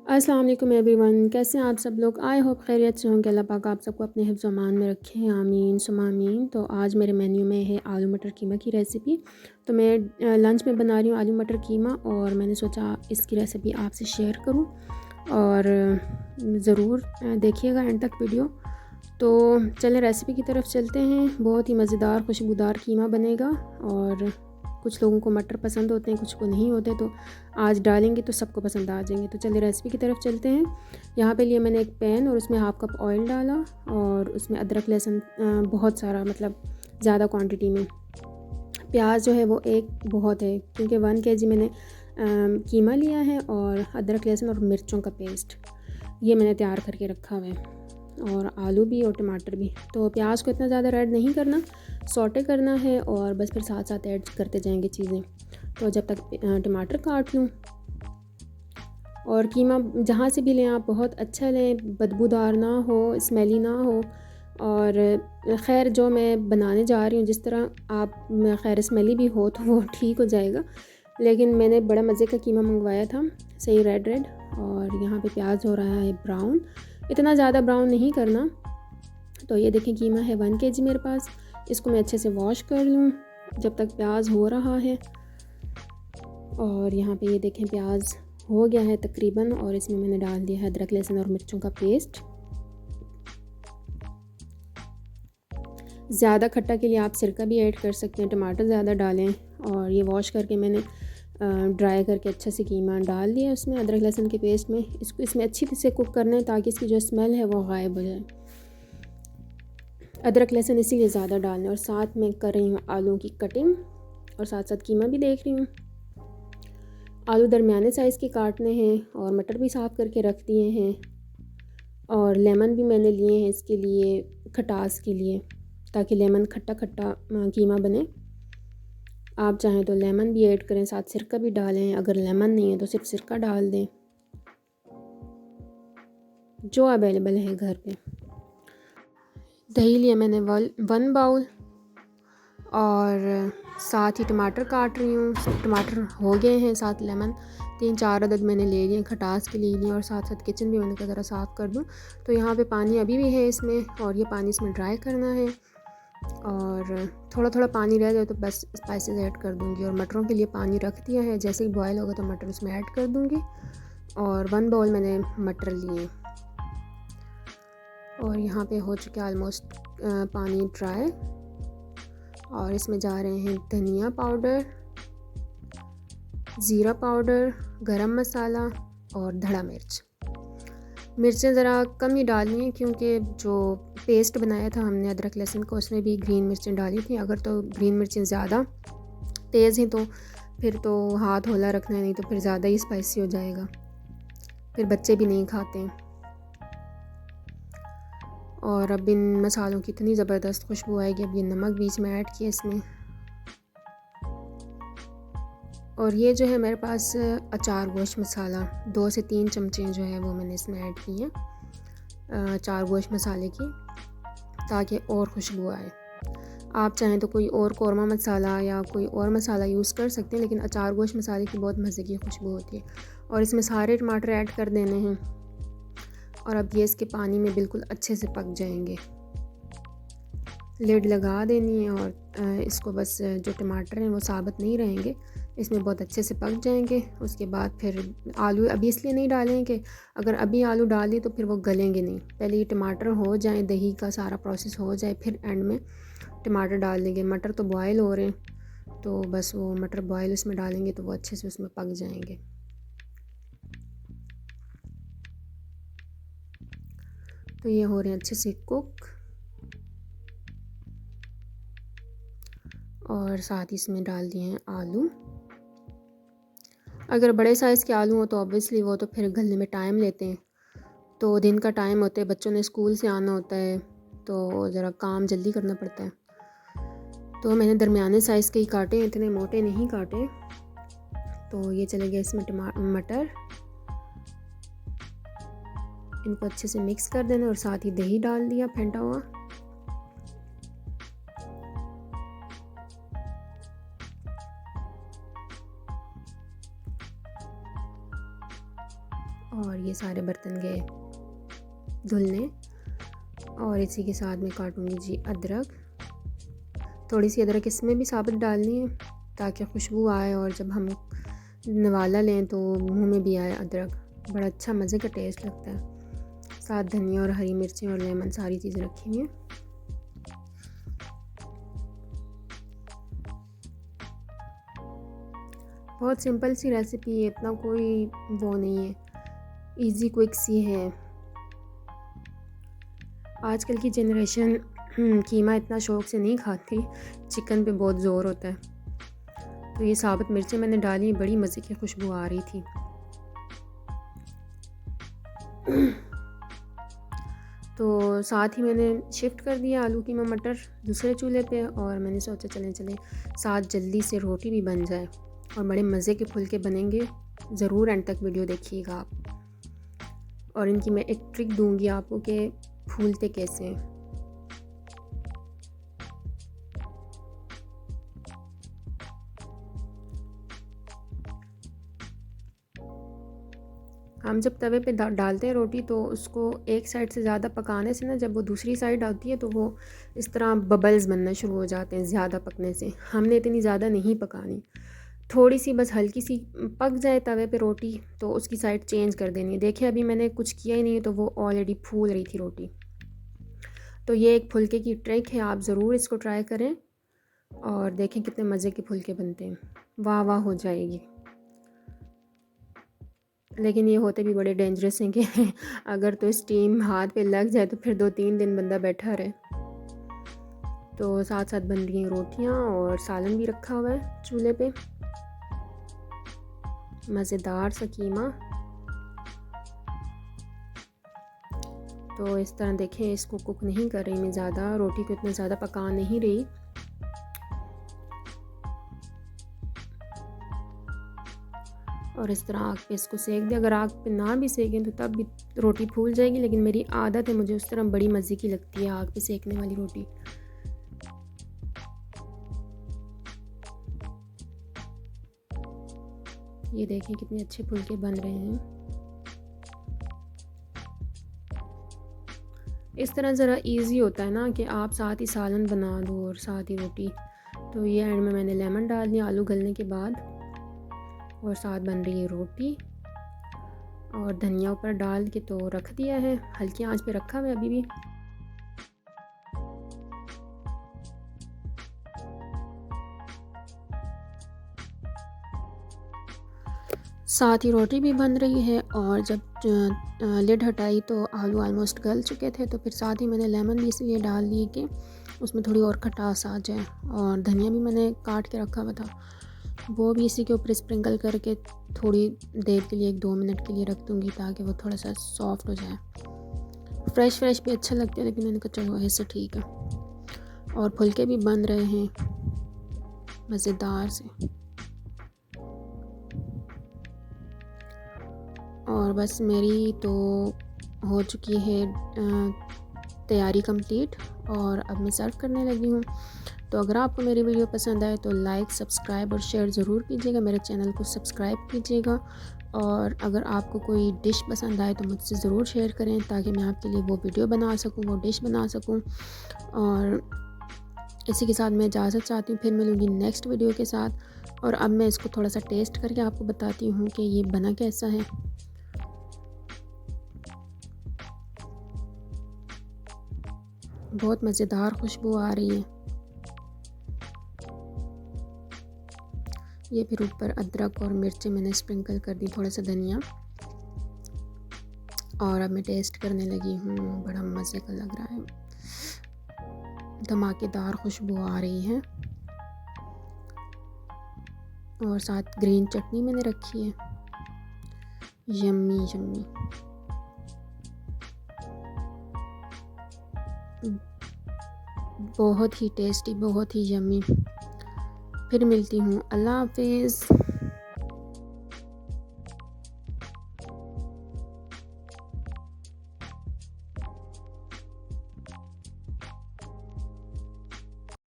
अस्सलाम वालेकुम एवरीवन, कैसे हैं आप सब लोग। आई होप खैरियत से होंगे। अल्लाह पाक आप सबको अपने हिफ्ज़ अमान में रखें, आमीन सुम्मा आमीन। तो आज मेरे मेन्यू में है आलू मटर कीमा की रेसिपी। तो मैं लंच में बना रही हूँ आलू मटर कीमा, और मैंने सोचा इसकी रेसिपी आपसे शेयर करूँ, और ज़रूर देखिएगा एंड तक वीडियो। तो चलें रेसिपी की तरफ चलते हैं। बहुत ही मज़ेदार खुशबूदार कीमा बनेगा, और कुछ लोगों को मटर पसंद होते हैं, कुछ को नहीं होते, तो आज डालेंगे तो सबको पसंद आ जाएंगे। तो चलिए रेसिपी की तरफ चलते हैं। यहाँ पे लिए मैंने एक पैन और उसमें हाफ़ कप ऑयल डाला, और उसमें अदरक लहसुन बहुत सारा, मतलब ज़्यादा क्वांटिटी में। प्याज जो है वो एक बहुत है, क्योंकि 1 kg मैंने कीमा लिया है, और अदरक लहसुन और मिर्चों का पेस्ट ये मैंने तैयार करके रखा हुआ है, और आलू भी और टमाटर भी। तो प्याज को इतना ज़्यादा ऐड नहीं करना, सौटे करना है, और बस फिर साथ साथ ऐड करते जाएंगे चीज़ें। तो जब तक टमाटर काट लूँ। और कीमा जहाँ से भी लें आप बहुत अच्छा लें, बदबूदार ना हो, स्मेली ना हो। और खैर जो मैं बनाने जा रही हूँ, जिस तरह आप खैर स्मेली भी हो तो वो ठीक हो जाएगा, लेकिन मैंने बड़ा मज़े का कीमा मंगवाया था, सही रेड रेड। और यहाँ पे प्याज हो रहा है ब्राउन, इतना ज़्यादा ब्राउन नहीं करना। तो ये देखें कीमा है 1 kg मेरे पास। इसको मैं अच्छे से वॉश कर लूँ जब तक प्याज हो रहा है। और यहाँ पे ये देखें प्याज हो गया है तकरीबन, और इसमें मैंने डाल दिया है अदरक लहसुन और मिर्चों का पेस्ट। ज़्यादा खट्टा के लिए आप सिरका भी ऐड कर सकते हैं, टमाटर ज़्यादा डालें। और ये वॉश करके मैंने ड्राई करके अच्छा से कीमा डाल दिया उसमें अदरक लहसुन के पेस्ट में। इसको इसमें अच्छी तरह से कुक करना है, ताकि इसकी जो स्मेल है वो गायब हो जाए। अदरक लहसुन इसीलिए ज़्यादा डालना है। और साथ में कर रही हूँ आलू की कटिंग, और साथ साथ कीमा भी देख रही हूँ। आलू दरमियाने साइज़ के काटने हैं, और मटर भी साफ़ करके रख दिए हैं। और लेमन भी मैंने लिए हैं इसके लिए, खटास के लिए, ताकि लेमन खट्टा खट्टा कीमा बने। आप चाहें तो लेमन भी ऐड करें, साथ सिरका भी डालें। अगर लेमन नहीं है तो सिर्फ सिरका डाल दें, जो अवेलेबल है घर पे। दही लिया मैंने 1 बाउल, और साथ ही टमाटर काट रही हूँ। टमाटर हो गए हैं, साथ लेमन 3-4 अदद मैंने ले लिए, खटास के लिए लिए। और साथ साथ किचन भी मैंने कहा ज़रा साफ़ कर दूँ। तो यहाँ पे पानी अभी भी है इसमें, और ये पानी इसमें ड्राई करना है। और थोड़ा थोड़ा पानी रह जाए तो बस स्पाइसेस ऐड कर दूँगी। और मटरों के लिए पानी रख दिया है, जैसे ही बॉयल होगा तो मटर उसमें ऐड कर दूँगी। और 1 बाउल मैंने मटर लिए, और यहाँ पे हो चुका ऑलमोस्ट पानी ड्राई। और इसमें जा रहे हैं धनिया पाउडर, ज़ीरा पाउडर, गरम मसाला, और धड़ा मिर्च। मिर्चें ज़रा कम ही डालनी है, क्योंकि जो पेस्ट बनाया था हमने अदरक लहसुन को, उसमें भी ग्रीन मिर्चें डाली थी। अगर तो ग्रीन मिर्चें ज़्यादा तेज़ हैं तो फिर तो हाथ होला रखना है, नहीं तो फिर ज़्यादा ही स्पाइसी हो जाएगा, फिर बच्चे भी नहीं खाते हैं। और अब इन मसालों की इतनी ज़बरदस्त खुशबू आएगी। अब ये नमक बीच में ऐड किया इसमें। और ये जो है मेरे पास अचार गोश्त मसाला 2 से 3 चमचे जो है वो मैंने इसमें ऐड किए हैं अचार गोश्त मसाले की, ताकि और खुशबू आए। आप चाहें तो कोई और कौरमा मसाला या कोई और मसाला यूज़ कर सकते हैं, लेकिन अचार गोश्त मसाले की बहुत मज़े की खुशबू होती है। और इसमें सारे टमाटर ऐड कर देने हैं, और अब ये इसके पानी में बिल्कुल अच्छे से पक जाएंगे। लिड लगा देनी है, और इसको बस जो टमाटर हैं वो साबुत नहीं रहेंगे, इसमें बहुत अच्छे से पक जाएंगे। उसके बाद फिर आलू अभी इसलिए नहीं डालेंगे कि अगर अभी आलू डाल दिए तो फिर वो गलेंगे नहीं। पहले ये टमाटर हो जाए, दही का सारा प्रोसेस हो जाए, फिर एंड में टमाटर डाल देंगे। मटर तो बॉयल हो रहे हैं, तो बस वो मटर बॉयल उसमें डालेंगे तो वो अच्छे से उसमें पक जाएंगे। तो ये हो रहे हैं अच्छे से कुक। और साथ ही इसमें डाल दिए हैं आलू। अगर बड़े साइज़ के आलू हो तो ऑब्वियसली वो तो फिर गलने में टाइम लेते हैं, तो दिन का टाइम होता है, बच्चों ने स्कूल से आना होता है, तो ज़रा काम जल्दी करना पड़ता है। तो मैंने दरमियाने साइज़ के ही काटे, इतने मोटे नहीं काटे। तो ये चले गए इसमें मटर, इनको अच्छे से मिक्स कर देना, और साथ ही दही डाल दिया फेंटा हुआ। और ये सारे बर्तन गए धुलने। और इसी के साथ मैं काटूँगी जी अदरक। थोड़ी सी अदरक इसमें भी साबुत डालनी है ताकि खुशबू आए और जब हम नवाला लें तो मुंह में भी आए अदरक। बड़ा अच्छा मज़े का टेस्ट लगता है। साथ धनिया और हरी मिर्चें और लेमन सारी चीज़ें रखी हुई हैं। बहुत सिंपल सी रेसिपी है, इतना कोई वो नहीं है, इजी क्विक सी है। आजकल की जनरेशन कीमा इतना शौक़ से नहीं खाती, चिकन पे बहुत ज़ोर होता है। तो ये साबुत मिर्चें मैंने डाली, बड़ी मज़े की खुशबू आ रही थी। तो साथ ही मैंने शिफ्ट कर दिया आलू कीमा मटर दूसरे चूल्हे पे और मैंने सोचा चलें साथ जल्दी से रोटी भी बन जाए और बड़े मज़े के फुलके बनेंगे। ज़रूर एंड तक वीडियो देखिएगा आप। और इनकी मैं एक ट्रिक दूंगी आपको कि फूलते कैसे हैं। हम जब तवे पे डालते हैं रोटी तो उसको एक साइड से ज़्यादा पकाने से ना, जब वो दूसरी साइड आती है तो वो इस तरह बबल्स बनना शुरू हो जाते हैं ज़्यादा पकने से। हमने इतनी ज़्यादा नहीं पकानी, थोड़ी सी बस हल्की सी पक जाए तवे पे रोटी तो उसकी साइड चेंज कर देनी है। देखिए अभी मैंने कुछ किया ही नहीं है तो वो ऑलरेडी फूल रही थी रोटी। तो ये एक फुलके की ट्रिक है, आप ज़रूर इसको ट्राई करें और देखें कितने मज़े के फुलके बनते हैं। वाह वाह हो जाएगी। लेकिन ये होते भी बड़े डेंजरस हैं कि अगर तो स्टीम हाथ पे लग जाए तो फिर 2-3 दिन बंदा बैठा रहे। तो साथ साथ बन रही हैं रोटियां और सालन भी रखा हुआ है चूल्हे पे, मज़ेदार सा कीमा। तो इस तरह देखें, इसको कुक नहीं कर रही मैं ज़्यादा, रोटी को इतना ज़्यादा पका नहीं रही। और इस तरह आग पे इसको सेक दिया। अगर आग पे ना भी सेकें तो तब भी रोटी फूल जाएगी, लेकिन मेरी आदत है, मुझे उस तरह बड़ी मज़े की लगती है आग पे सेकने वाली रोटी। ये देखें कितने अच्छे फुलके बन रहे हैं। इस तरह ज़रा इजी होता है ना कि आप साथ ही सालन बना दो और साथ ही रोटी। तो ये एंड में मैंने लेमन डाल दिया आलू गलने के बाद और साथ बन रही है रोटी और धनिया ऊपर डाल के तो रख दिया है, हल्की आंच पे रखा हुआ है अभी भी। साथ ही रोटी भी बन रही है और जब लिड हटाई तो आलू ऑलमोस्ट गल चुके थे। तो फिर साथ ही मैंने लेमन भी इसलिए डाल दिए कि उसमें थोड़ी और खटास आ जाए। और धनिया भी मैंने काट के रखा हुआ था, वो भी इसी के ऊपर स्प्रिंकल करके थोड़ी देर के लिए 1-2 मिनट के लिए रख दूँगी ताकि वो थोड़ा सा सॉफ्ट हो जाए। फ्रेश भी अच्छा लगता है, लेकिन मैंने कहा चलो ऐसे ठीक है। और फुलके भी बन रहे हैं मज़ेदार से। और बस मेरी तो हो चुकी है तैयारी कंप्लीट और अब मैं सर्व करने लगी हूँ। तो अगर आपको मेरी वीडियो पसंद आए तो लाइक, सब्सक्राइब और शेयर ज़रूर कीजिएगा, मेरे चैनल को सब्सक्राइब कीजिएगा। और अगर आपको कोई डिश पसंद आए तो मुझसे ज़रूर शेयर करें ताकि मैं आपके लिए वो वीडियो बना सकूँ, वो डिश बना सकूँ। और इसी के साथ मैं इजाज़त चाहती हूँ, फिर मिलूँगी नेक्स्ट वीडियो के साथ। और अब मैं इसको थोड़ा सा टेस्ट करके आपको बताती हूँ कि ये बना कैसा है। बहुत मज़ेदार खुशबू आ रही है। ये फिर ऊपर अदरक और मिर्चें मैंने स्प्रिंकल कर दी, थोड़ा सा धनिया। और अब मैं टेस्ट करने लगी हूँ, बड़ा मज़े का लग रहा है, धमाकेदार खुशबू आ रही है। और साथ ग्रीन चटनी मैंने रखी है, यम्मी यम्मी। बहुत ही टेस्टी, बहुत ही यम्मी। फिर मिलती हूँ, अल्लाह हाफिज़।